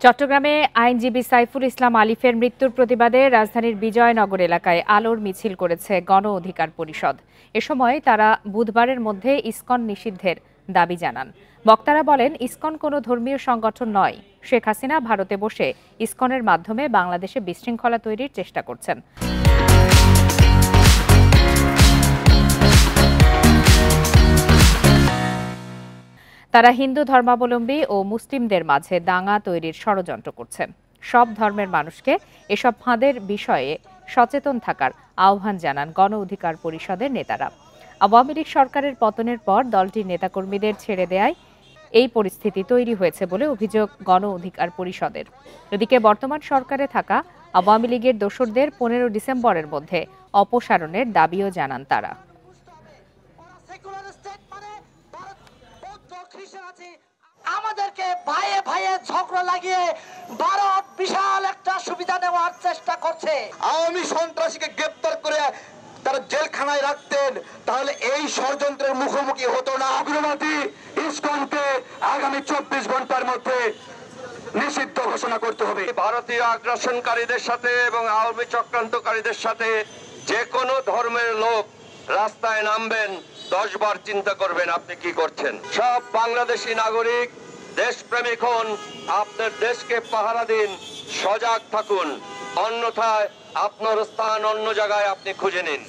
চট্টগ্রামে আইনজীবী সাইফুল ইসলাম আলিফের মৃত্যুর প্রতিবাদে রাজধানীর বিজয়নগর এলাকায় আলোর মিছিল করেছে গণ অধিকার পরিষদ। এ সময় তারা বুধবারের মধ্যে ইসকন নিষিদ্ধের দাবি জানান। বক্তারা বলেন, ইসকন কোনো ধর্মীয় সংগঠন নয়। শেখ হাসিনা ভারতে বসে ইসকনের মাধ্যমে বাংলাদেশে বিশৃঙ্খলা তৈরির চেষ্টা করছেন। তারা হিন্দু ধর্মাবলম্বী ও মুসলিমদের মাঝে দাঙ্গা তৈরির ষড়যন্ত্র করছেন। সব ধর্মের মানুষকে এসব ফাঁদের বিষয়ে সচেতন থাকার আহ্বান জানান গণ অধিকার পরিষদের নেতারা। আওয়ামী লীগ সরকারের পতনের পর দলটির নেতাকর্মীদের ছেড়ে দেয়ায় এই পরিস্থিতি তৈরি হয়েছে বলে অভিযোগ গণ অধিকার পরিষদের। এদিকে বর্তমান সরকারে থাকা আওয়ামী লীগের দোসরদের 15 ডিসেম্বরের মধ্যে অপসারণের দাবিও জানান তারা। আমাদেরকে ভাইয়ে ভাইয়ে ঝগড়া লাগিয়ে ভারত বিশাল একটা সুবিধা নেওয়ার চেষ্টা করছে। আওয়ামী সন্ত্রাসীকে গ্রেপ্তার করে তারা জেলখানায় রাখতেন, তাহলে এই ষড়যন্ত্রের মুখোমুখি হতো না। অগ্রগতি ইসকনকে আগামী 24 ঘন্টার মধ্যে নিষিদ্ধ ঘোষণা করতে হবে। ভারতীয় আগ্রাসনকারীদের সাথে এবং আওয়ামী চক্রান্তকারীদের সাথে যে কোনো ধর্মের লোক রাস্তায় নামবেন, 10 বার চিন্তা করবেন আপনি কি করছেন। সব বাংলাদেশি নাগরিক দেশপ্রেমিক হন, আপনার দেশকে পাহারা দিন, সজাগ থাকুন, অন্যথায় আপনার স্থান অন্য জায়গায় আপনি খুঁজে নিন।